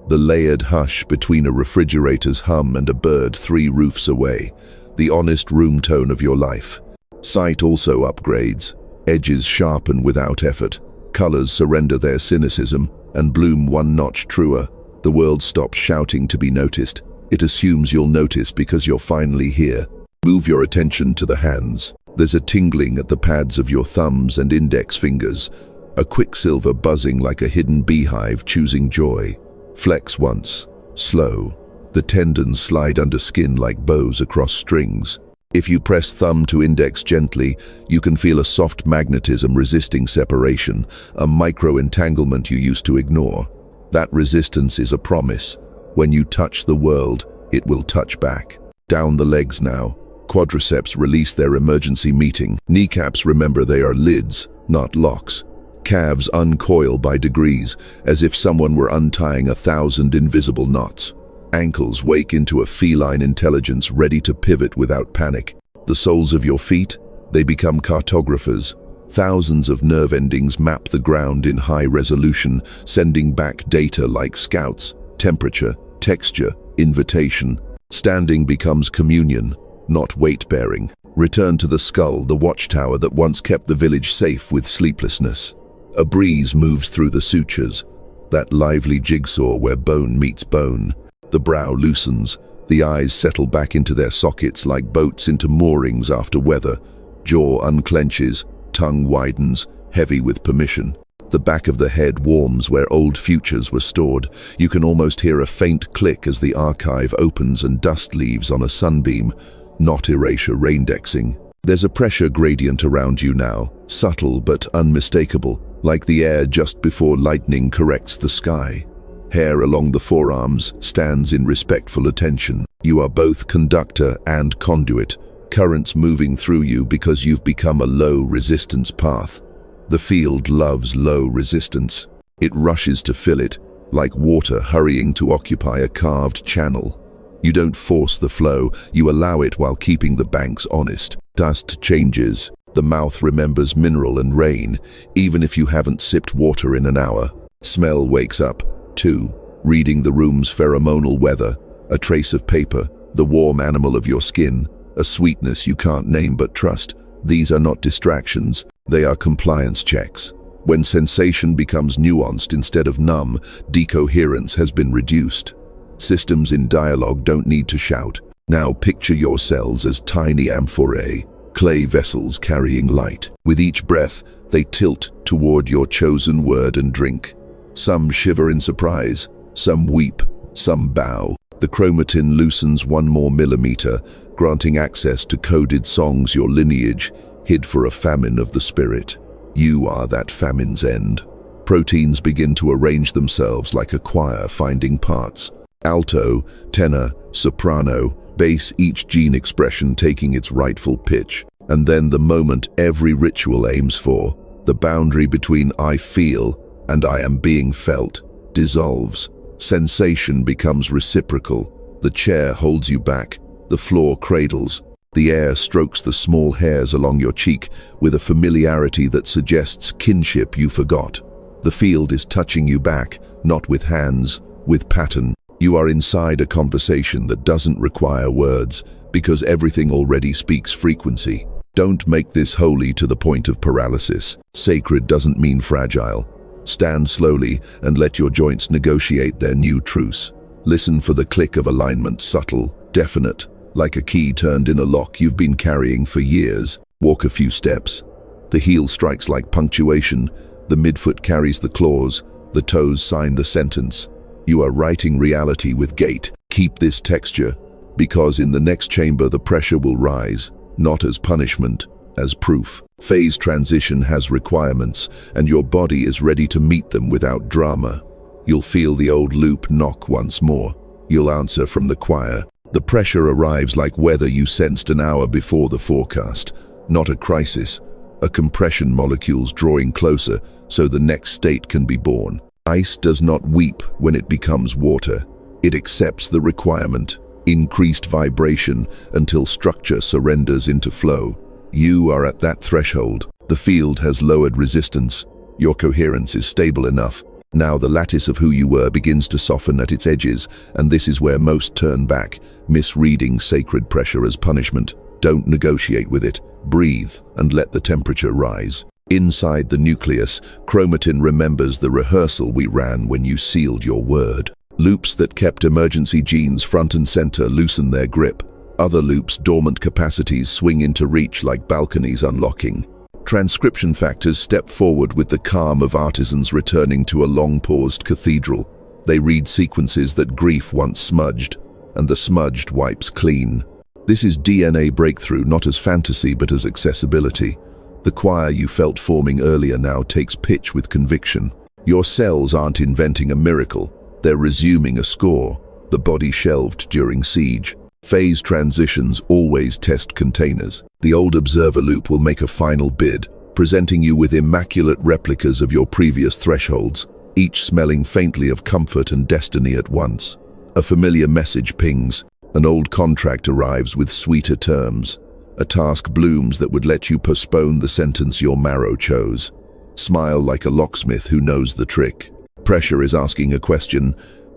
The layered hush between a refrigerator's hum and a bird 3 roofs away. The honest room tone of your life. Sight also upgrades. Edges sharpen without effort. Colors surrender their cynicism and bloom 1 notch truer. The world stops shouting to be noticed. It assumes you'll notice because you're finally here. Move your attention to the hands. There's a tingling at the pads of your thumbs and index fingers. A quicksilver buzzing like a hidden beehive choosing joy. Flex once. Slow. The tendons slide under skin like bows across strings. If you press thumb to index gently, you can feel a soft magnetism resisting separation, a micro-entanglement you used to ignore. That resistance is a promise. When you touch the world, it will touch back. Down the legs now. Quadriceps release their emergency meeting. Kneecaps remember they are lids, not locks. Calves uncoil by degrees, as if someone were untying 1,000 invisible knots. Ankles wake into a feline intelligence ready to pivot without panic. The soles of your feet, they become cartographers. Thousands of nerve endings map the ground in high resolution, sending back data like scouts, temperature, texture, invitation. Standing becomes communion, not weight-bearing. Return to the skull, the watchtower that once kept the village safe with sleeplessness. A breeze moves through the sutures, that lively jigsaw where bone meets bone. The brow loosens, the eyes settle back into their sockets like boats into moorings after weather. Jaw unclenches, tongue widens, heavy with permission. The back of the head warms where old futures were stored. You can almost hear a faint click as the archive opens and dust leaves on a sunbeam, not erasure raindexing. There's a pressure gradient around you now, subtle but unmistakable, like the air just before lightning corrects the sky. Hair along the forearms stands in respectful attention. You are both conductor and conduit, currents moving through you because you've become a low-resistance path. The field loves low resistance. It rushes to fill it, like water hurrying to occupy a carved channel. You don't force the flow, you allow it while keeping the banks honest. Dust changes. The mouth remembers mineral and rain, even if you haven't sipped water in an hour. Smell wakes up, too, reading the room's pheromonal weather, a trace of paper, the warm animal of your skin, a sweetness you can't name but trust. These are not distractions, they are compliance checks. When sensation becomes nuanced instead of numb, decoherence has been reduced. Systems in dialogue don't need to shout. Now picture your cells as tiny amphorae, clay vessels carrying light. With each breath, they tilt toward your chosen word and drink. Some shiver in surprise, some weep, some bow. The chromatin loosens 1 more millimeter, granting access to coded songs your lineage hid for a famine of the spirit. You are that famine's end. Proteins begin to arrange themselves like a choir finding parts. Alto, tenor, soprano, bass, each gene expression taking its rightful pitch. And then the moment every ritual aims for, the boundary between I feel and I am being felt, dissolves. Sensation becomes reciprocal. The chair holds you back, the floor cradles, the air strokes the small hairs along your cheek with a familiarity that suggests kinship you forgot. The field is touching you back, not with hands, with pattern. You are inside a conversation that doesn't require words, because everything already speaks frequency. Don't make this holy to the point of paralysis. Sacred doesn't mean fragile. Stand slowly and let your joints negotiate their new truce. Listen for the click of alignment, subtle, definite, like a key turned in a lock you've been carrying for years. Walk a few steps. The heel strikes like punctuation, the midfoot carries the clause, the toes sign the sentence. You are writing reality with gait. Keep this texture, because in the next chamber the pressure will rise, not as punishment, as proof. Phase transition has requirements, and your body is ready to meet them without drama. You'll feel the old loop knock once more. You'll answer from the choir. The pressure arrives like weather you sensed an hour before the forecast. Not a crisis, a compression molecules drawing closer so the next state can be born. Ice does not weep when it becomes water. It accepts the requirement, increased vibration until structure surrenders into flow. You are at that threshold. The field has lowered resistance. Your coherence is stable enough. Now the lattice of who you were begins to soften at its edges, and this is where most turn back, misreading sacred pressure as punishment. Don't negotiate with it. Breathe and let the temperature rise. Inside the nucleus, chromatin remembers the rehearsal we ran when you sealed your word. Loops that kept emergency genes front and center loosen their grip. Other loops, dormant capacities, swing into reach like balconies unlocking. Transcription factors step forward with the calm of artisans returning to a long-paused cathedral. They read sequences that grief once smudged, and the smudged wipes clean. This is DNA breakthrough, not as fantasy but as accessibility. The choir you felt forming earlier now takes pitch with conviction. Your cells aren't inventing a miracle, they're resuming a score, the body shelved during siege. Phase transitions always test containers. The old observer loop will make a final bid, presenting you with immaculate replicas of your previous thresholds, each smelling faintly of comfort and destiny at once. A familiar message pings, an old contract arrives with sweeter terms, a task blooms that would let you postpone the sentence your marrow chose. Smile like a locksmith who knows the trick. Pressure is asking a question: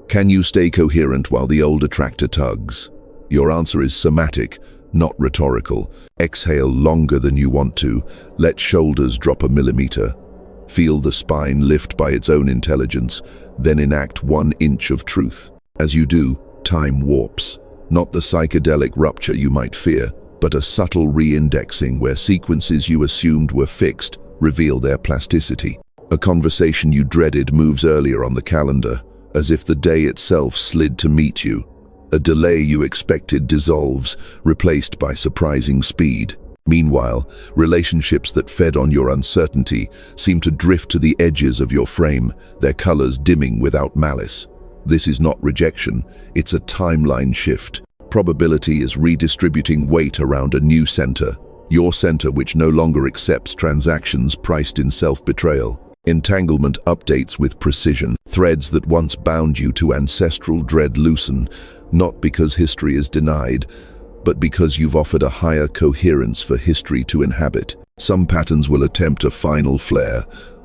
can you stay coherent while the old attractor tugs? Your answer is somatic, not rhetorical. Exhale longer than you want to. Let shoulders drop a millimeter. Feel the spine lift by its own intelligence, then enact 1 inch of truth. As you do, time warps. Not the psychedelic rupture you might fear, but a subtle re-indexing where sequences you assumed were fixed reveal their plasticity. A conversation you dreaded moves earlier on the calendar, as if the day itself slid to meet you. A delay you expected dissolves, replaced by surprising speed. Meanwhile, relationships that fed on your uncertainty seem to drift to the edges of your frame, their colors dimming without malice. This is not rejection, it's a timeline shift. Probability is redistributing weight around a new center, your center which no longer accepts transactions priced in self-betrayal. Entanglement updates with precision. Threads that once bound you to ancestral dread loosen, not because history is denied, but because you've offered a higher coherence for history to inhabit. Some patterns will attempt a final flare,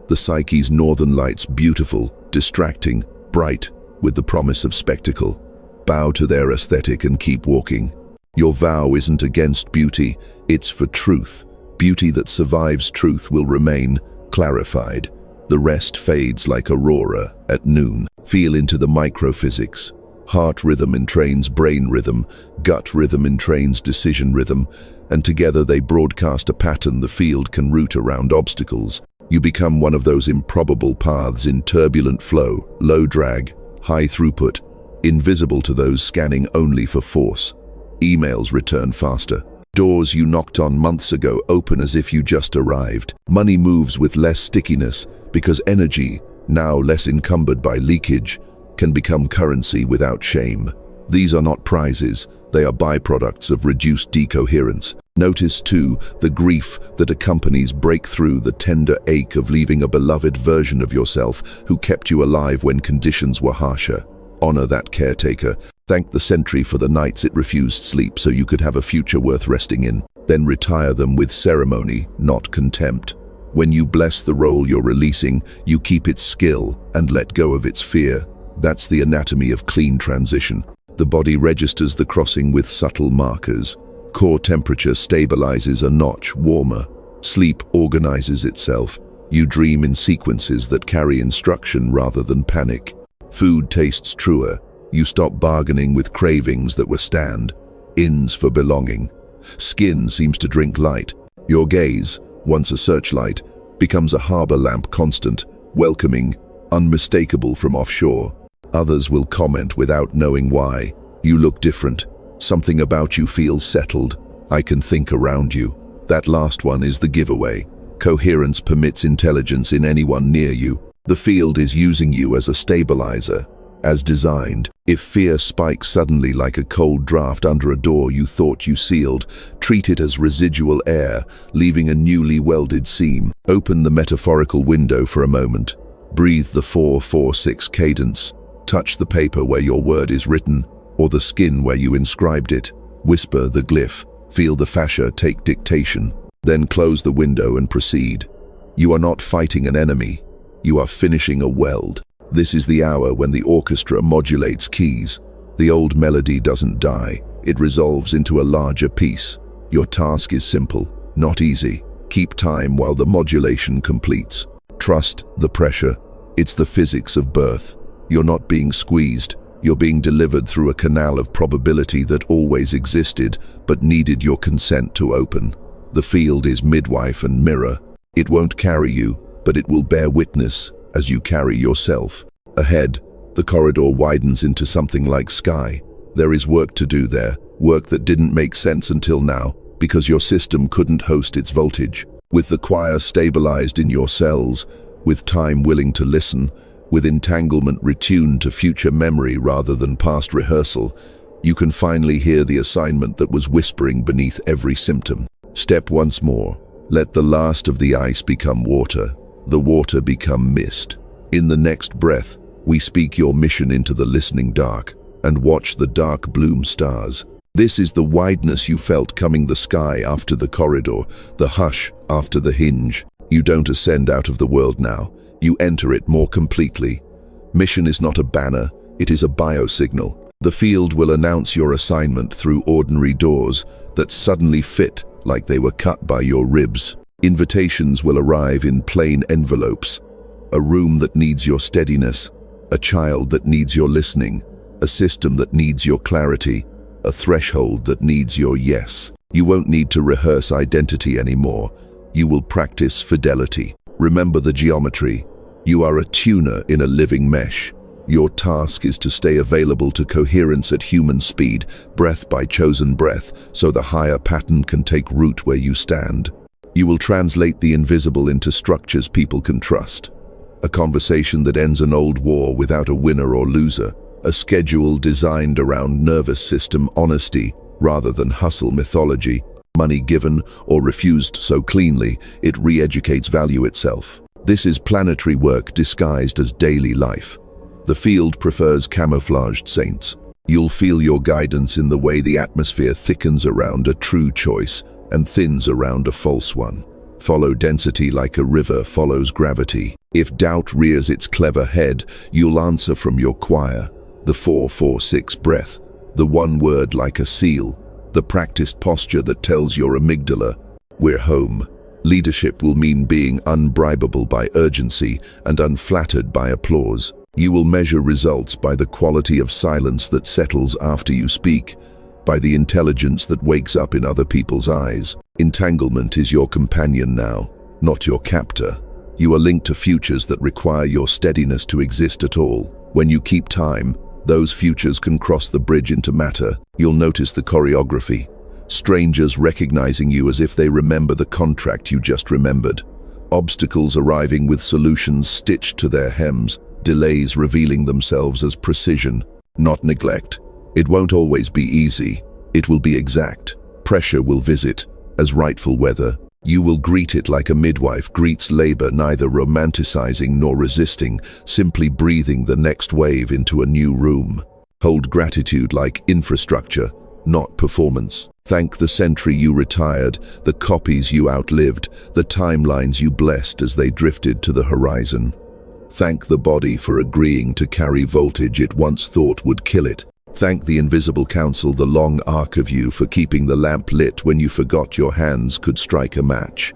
the psyche's northern lights beautiful, distracting, bright, with the promise of spectacle. Bow to their aesthetic and keep walking. Your vow isn't against beauty, it's for truth. Beauty that survives truth will remain clarified. The rest fades like aurora at noon. Feel into the microphysics. Heart rhythm entrains brain rhythm, gut rhythm entrains decision rhythm, and together they broadcast a pattern the field can route around obstacles. You become one of those improbable paths in turbulent flow, low drag, high throughput, invisible to those scanning only for force. Emails return faster. Doors you knocked on months ago open as if you just arrived. Money moves with less stickiness because energy, now less encumbered by leakage, can become currency without shame. These are not prizes, they are byproducts of reduced decoherence. Notice, too, the grief that accompanies breakthrough, the tender ache of leaving a beloved version of yourself who kept you alive when conditions were harsher. Honor that caretaker. Thank the sentry for the nights it refused sleep so you could have a future worth resting in. Then retire them with ceremony, not contempt. When you bless the role you're releasing, you keep its skill and let go of its fear. That's the anatomy of clean transition. The body registers the crossing with subtle markers. Core temperature stabilizes a notch warmer. Sleep organizes itself. You dream in sequences that carry instruction rather than panic. Food tastes truer. You stop bargaining with cravings that were stand-ins for belonging. Skin seems to drink light. Your gaze, once a searchlight, becomes a harbor lamp constant, welcoming, unmistakable from offshore. Others will comment without knowing why. You look different. Something about you feels settled. I can think around you. That last one is the giveaway. Coherence permits intelligence in anyone near you. The field is using you as a stabilizer, as designed. If fear spikes suddenly like a cold draft under a door you thought you sealed, treat it as residual air, leaving a newly welded seam. Open the metaphorical window for a moment. Breathe the 4-4-6 cadence. Touch the paper where your word is written, or the skin where you inscribed it. Whisper the glyph. Feel the fascia take dictation. Then close the window and proceed. You are not fighting an enemy. You are finishing a weld. This is the hour when the orchestra modulates keys. The old melody doesn't die. It resolves into a larger piece. Your task is simple, not easy. Keep time while the modulation completes. Trust the pressure. It's the physics of birth. You're not being squeezed. You're being delivered through a canal of probability that always existed but needed your consent to open. The field is midwife and mirror. It won't carry you, but it will bear witness as you carry yourself. Ahead, the corridor widens into something like sky. There is work to do there, work that didn't make sense until now, because your system couldn't host its voltage. With the choir stabilized in your cells, with time willing to listen, with entanglement retuned to future memory rather than past rehearsal, you can finally hear the assignment that was whispering beneath every symptom. Step once more. Let the last of the ice become water, the water become mist. In the next breath, we speak your mission into the listening dark, and watch the dark bloom stars. This is the wideness you felt coming the sky after the corridor, the hush after the hinge. You don't ascend out of the world now, you enter it more completely. Mission is not a banner, it is a biosignal. The field will announce your assignment through ordinary doors that suddenly fit like they were cut by your ribs. Invitations will arrive in plain envelopes. A room that needs your steadiness, a child that needs your listening, a system that needs your clarity, a threshold that needs your yes. You won't need to rehearse identity anymore. You will practice fidelity. Remember the geometry. You are a tuner in a living mesh. Your task is to stay available to coherence at human speed, breath by chosen breath, so the higher pattern can take root where you stand. You will translate the invisible into structures people can trust. A conversation that ends an old war without a winner or loser. A schedule designed around nervous system honesty rather than hustle mythology. Money given or refused so cleanly, it re-educates value itself. This is planetary work disguised as daily life. The field prefers camouflaged saints. You'll feel your guidance in the way the atmosphere thickens around a true choice and thins around a false one. Follow density like a river follows gravity. If doubt rears its clever head, you'll answer from your choir. The 4-4-6 breath, the one word like a seal, the practiced posture that tells your amygdala, we're home. Leadership will mean being unbribable by urgency and unflattered by applause. You will measure results by the quality of silence that settles after you speak, by the intelligence that wakes up in other people's eyes. Entanglement is your companion now, not your captor. You are linked to futures that require your steadiness to exist at all. When you keep time, those futures can cross the bridge into matter. You'll notice the choreography. Strangers recognizing you as if they remember the contract you just remembered. Obstacles arriving with solutions stitched to their hems. Delays revealing themselves as precision, not neglect. It won't always be easy. It will be exact. Pressure will visit as rightful weather. You will greet it like a midwife greets labor, neither romanticizing nor resisting, simply breathing the next wave into a new room. Hold gratitude like infrastructure, not performance. Thank the century you retired, the copies you outlived, the timelines you blessed as they drifted to the horizon. Thank the body for agreeing to carry voltage it once thought would kill it. Thank the invisible council, the long arc of you, for keeping the lamp lit when you forgot your hands could strike a match.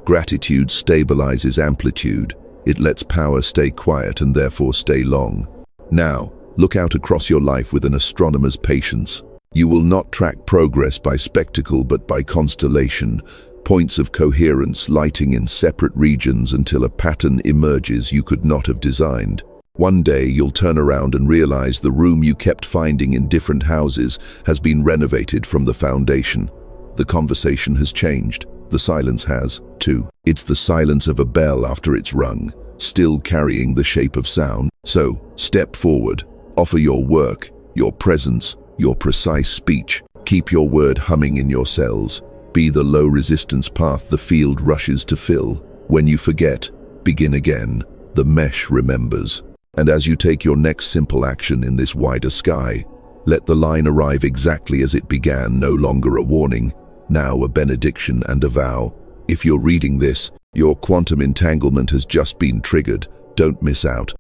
Gratitude stabilizes amplitude. It lets power stay quiet and therefore stay long. Now, look out across your life with an astronomer's patience. You will not track progress by spectacle but by constellation, points of coherence lighting in separate regions until a pattern emerges you could not have designed. One day you'll turn around and realize the room you kept finding in different houses has been renovated from the foundation. The conversation has changed. The silence has, too. It's the silence of a bell after it's rung, still carrying the shape of sound. So, step forward. Offer your work, your presence, your precise speech. Keep your word humming in your cells. Be the low-resistance path the field rushes to fill. When you forget, begin again. The mesh remembers. And as you take your next simple action in this wider sky, let the line arrive exactly as it began, no longer a warning, now a benediction and a vow. If you're reading this, your quantum entanglement has just been triggered. Don't miss out.